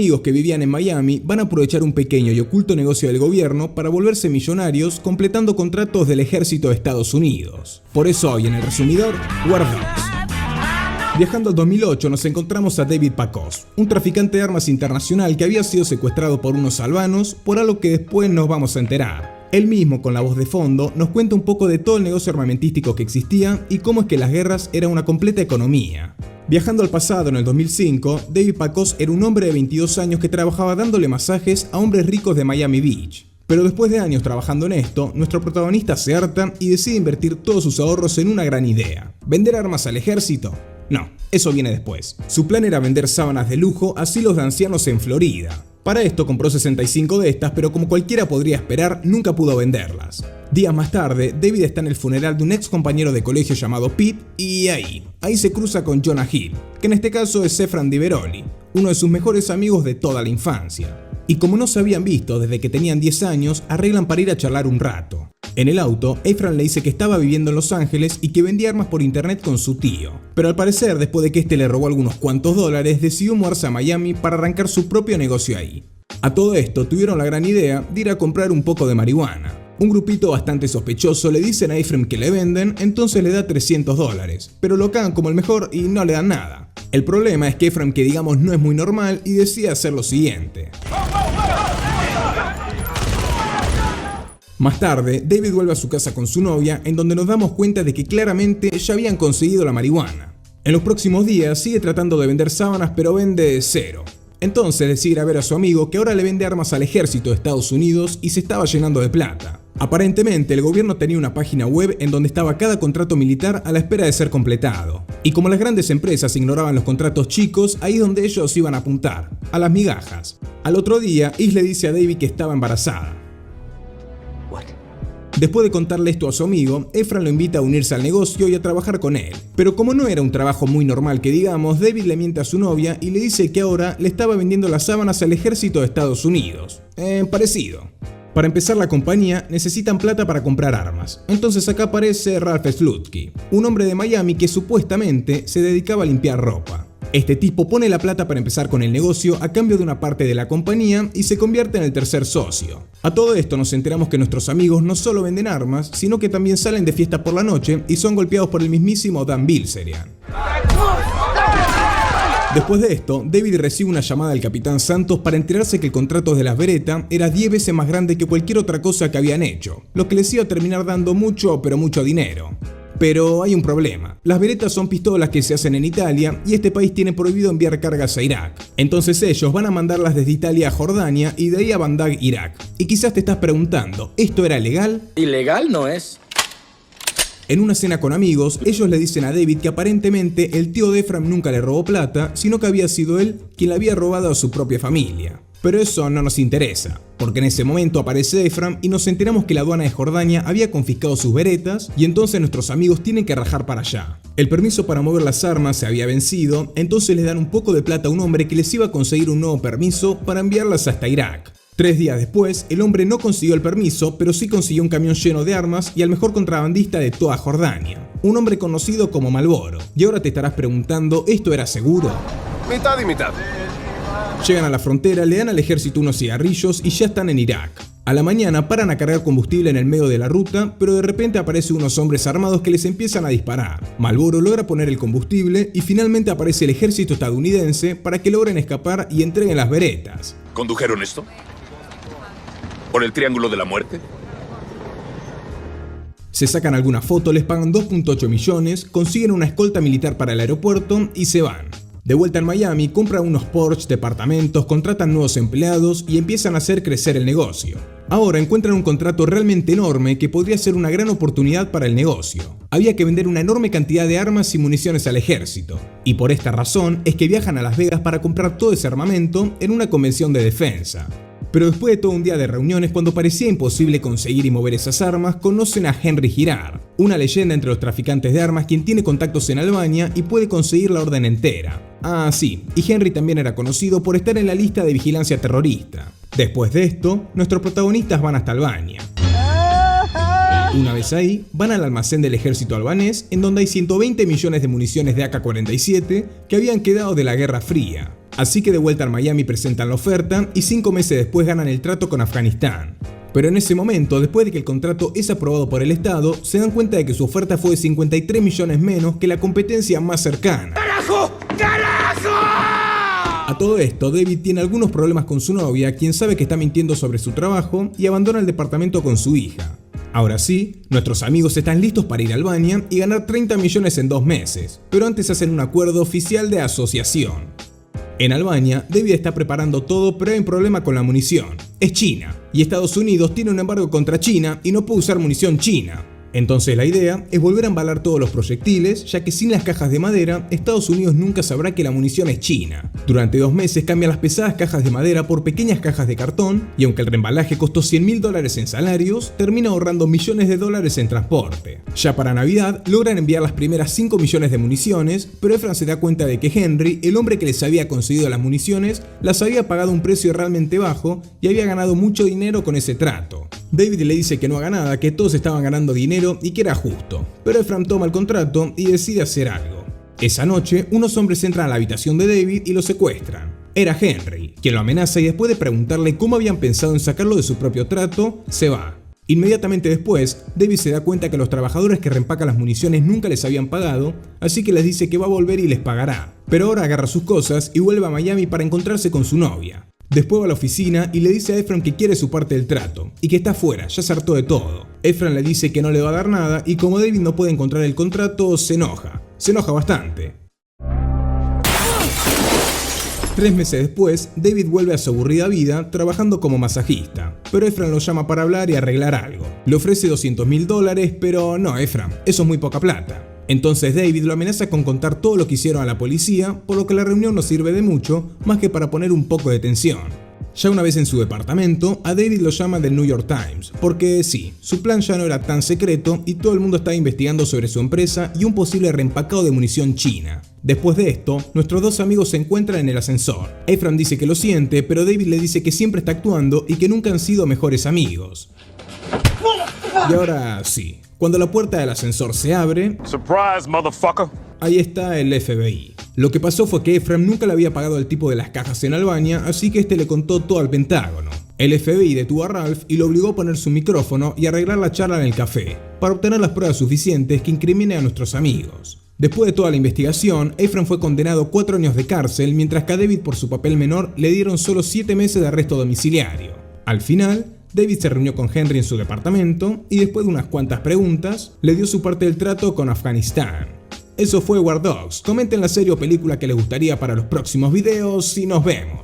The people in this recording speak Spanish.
Amigos que vivían en Miami van a aprovechar un pequeño y oculto negocio del gobierno para volverse millonarios completando contratos del ejército de Estados Unidos. Por eso hoy en el resumidor, War Dogs. Viajando al 2008 nos encontramos a David Pacos, un traficante de armas internacional que había sido secuestrado por unos albanos, por algo que después nos vamos a enterar. Él mismo, con la voz de fondo, nos cuenta un poco de todo el negocio armamentístico que existía y cómo es que las guerras eran una completa economía. Viajando al pasado en el 2005, David Pacos era un hombre de 22 años que trabajaba dándole masajes a hombres ricos de Miami Beach. Pero después de años trabajando en esto, nuestro protagonista se harta y decide invertir todos sus ahorros en una gran idea: ¿vender armas al ejército? No, eso viene después. Su plan era vender sábanas de lujo a asilos de ancianos en Florida. Para esto compró 65 de estas, pero como cualquiera podría esperar, nunca pudo venderlas. Días más tarde, David está en el funeral de un ex compañero de colegio llamado Pete y ahí se cruza con Jonah Hill, que en este caso es Efraim Diveroli, uno de sus mejores amigos de toda la infancia. Y como no se habían visto desde que tenían 10 años, arreglan para ir a charlar un rato. En el auto, Efraim le dice que estaba viviendo en Los Ángeles y que vendía armas por internet con su tío. Pero al parecer, después de que este le robó algunos cuantos dólares, decidió mudarse a Miami para arrancar su propio negocio ahí. A todo esto, tuvieron la gran idea de ir a comprar un poco de marihuana. Un grupito bastante sospechoso le dicen a Efraim que le venden, entonces le da $300, pero lo cagan como el mejor y no le dan nada. El problema es que Efraim, que digamos no es muy normal, y decide hacer lo siguiente. Más tarde, David vuelve a su casa con su novia, en donde nos damos cuenta de que claramente ya habían conseguido la marihuana. En los próximos días sigue tratando de vender sábanas, pero vende cero. Entonces decide ir a ver a su amigo, que ahora le vende armas al ejército de Estados Unidos y se estaba llenando de plata. Aparentemente el gobierno tenía una página web en donde estaba cada contrato militar a la espera de ser completado. Y como las grandes empresas ignoraban los contratos chicos, ahí es donde ellos iban a apuntar, a las migajas. Al otro día, Is le dice a David que estaba embarazada. Después de contarle esto a su amigo, Efraim lo invita a unirse al negocio y a trabajar con él. Pero como no era un trabajo muy normal que digamos, David le miente a su novia y le dice que ahora le estaba vendiendo las sábanas al ejército de Estados Unidos. Parecido. Para empezar la compañía necesitan plata para comprar armas. Entonces acá aparece Ralph Slutky, un hombre de Miami que supuestamente se dedicaba a limpiar ropa. Este tipo pone la plata para empezar con el negocio a cambio de una parte de la compañía y se convierte en el tercer socio. A todo esto nos enteramos que nuestros amigos no solo venden armas, sino que también salen de fiesta por la noche y son golpeados por el mismísimo Dan Bilzerian. Después de esto, David recibe una llamada del Capitán Santos para enterarse que el contrato de las Beretta era 10 veces más grande que cualquier otra cosa que habían hecho, lo que les iba a terminar dando mucho, pero mucho dinero. Pero hay un problema. Las Berettas son pistolas que se hacen en Italia y este país tiene prohibido enviar cargas a Irak. Entonces ellos van a mandarlas desde Italia a Jordania y de ahí a Bandar, Irak. Y quizás te estás preguntando, ¿esto era legal? Ilegal no es. En una cena con amigos, ellos le dicen a David que aparentemente el tío de Efraim nunca le robó plata, sino que había sido él quien le había robado a su propia familia. Pero eso no nos interesa, porque en ese momento aparece Efraim y nos enteramos que la aduana de Jordania había confiscado sus Berettas y entonces nuestros amigos tienen que rajar para allá. El permiso para mover las armas se había vencido, entonces les dan un poco de plata a un hombre que les iba a conseguir un nuevo permiso para enviarlas hasta Irak. 3 días después, el hombre no consiguió el permiso, pero sí consiguió un camión lleno de armas y al mejor contrabandista de toda Jordania, un hombre conocido como Marlboro. Y ahora te estarás preguntando, ¿esto era seguro? Mitad y mitad. Llegan a la frontera, le dan al ejército unos cigarrillos y ya están en Irak. A la mañana paran a cargar combustible en el medio de la ruta, pero de repente aparecen unos hombres armados que les empiezan a disparar. Marlboro logra poner el combustible y finalmente aparece el ejército estadounidense para que logren escapar y entreguen las Berettas. ¿Condujeron esto? ¿Por el Triángulo de la Muerte? Se sacan alguna foto, les pagan 2.8 millones, consiguen una escolta militar para el aeropuerto y se van. De vuelta en Miami, compran unos Porsche, departamentos, contratan nuevos empleados y empiezan a hacer crecer el negocio. Ahora encuentran un contrato realmente enorme que podría ser una gran oportunidad para el negocio. Había que vender una enorme cantidad de armas y municiones al ejército. Y por esta razón es que viajan a Las Vegas para comprar todo ese armamento en una convención de defensa. Pero después de todo un día de reuniones, cuando parecía imposible conseguir y mover esas armas, conocen a Henry Girard, una leyenda entre los traficantes de armas quien tiene contactos en Albania y puede conseguir la orden entera. Ah, sí, y Henry también era conocido por estar en la lista de vigilancia terrorista. Después de esto, nuestros protagonistas van hasta Albania. Una vez ahí, van al almacén del ejército albanés, en donde hay 120 millones de municiones de AK-47 que habían quedado de la Guerra Fría. Así que de vuelta en Miami presentan la oferta y 5 meses después ganan el trato con Afganistán. Pero en ese momento, después de que el contrato es aprobado por el Estado, se dan cuenta de que su oferta fue de 53 millones menos que la competencia más cercana. ¡Carajo! ¡Carajo! A todo esto, David tiene algunos problemas con su novia, quien sabe que está mintiendo sobre su trabajo y abandona el departamento con su hija. Ahora sí, nuestros amigos están listos para ir a Albania y ganar 30 millones en 2 meses, pero antes hacen un acuerdo oficial de asociación. En Albania, David está preparando todo, pero hay un problema con la munición. Es China, y Estados Unidos tiene un embargo contra China y no puede usar munición china. Entonces la idea es volver a embalar todos los proyectiles, ya que sin las cajas de madera, Estados Unidos nunca sabrá que la munición es china. Durante 2 meses cambian las pesadas cajas de madera por pequeñas cajas de cartón, y aunque el reembalaje costó $100.000 en salarios, termina ahorrando millones de dólares en transporte. Ya para Navidad, logran enviar las primeras 5 millones de municiones, pero Ephraim se da cuenta de que Henry, el hombre que les había conseguido las municiones, las había pagado a un precio realmente bajo y había ganado mucho dinero con ese trato. David le dice que no haga nada, que todos estaban ganando dinero y que era justo, pero Ephraim toma el contrato y decide hacer algo. Esa noche, unos hombres entran a la habitación de David y lo secuestran. Era Henry, quien lo amenaza y después de preguntarle cómo habían pensado en sacarlo de su propio trato, se va. Inmediatamente después, David se da cuenta que los trabajadores que reempacan las municiones nunca les habían pagado, así que les dice que va a volver y les pagará. Pero ahora agarra sus cosas y vuelve a Miami para encontrarse con su novia. Después va a la oficina y le dice a Ephraim que quiere su parte del trato y que está fuera, ya se hartó de todo. Ephraim le dice que no le va a dar nada y como David no puede encontrar el contrato, se enoja. Se enoja bastante. 3 meses después, David vuelve a su aburrida vida trabajando como masajista, pero Ephraim lo llama para hablar y arreglar algo. Le ofrece $200.000, pero no, Ephraim, eso es muy poca plata. Entonces David lo amenaza con contar todo lo que hicieron a la policía, por lo que la reunión no sirve de mucho, más que para poner un poco de tensión. Ya una vez en su departamento, a David lo llama del New York Times, porque sí, su plan ya no era tan secreto y todo el mundo estaba investigando sobre su empresa y un posible reempacado de munición china. Después de esto, nuestros 2 amigos se encuentran en el ascensor. Ephraim dice que lo siente, pero David le dice que siempre está actuando y que nunca han sido mejores amigos. Y ahora sí, cuando la puerta del ascensor se abre, Surprise, motherfucker. ahí está el FBI. Lo que pasó fue que Ephraim nunca le había pagado al tipo de las cajas en Albania, así que este le contó todo al Pentágono. El FBI detuvo a Ralph y lo obligó a poner su micrófono y arreglar la charla en el café, para obtener las pruebas suficientes que incriminen a nuestros amigos. Después de toda la investigación, Ephraim fue condenado a 4 años de cárcel, mientras que a David por su papel menor le dieron solo 7 meses de arresto domiciliario. Al final, David se reunió con Henry en su departamento y después de unas cuantas preguntas, le dio su parte del trato con Afganistán. Eso fue War Dogs. Comenten la serie o película que les gustaría para los próximos videos y nos vemos.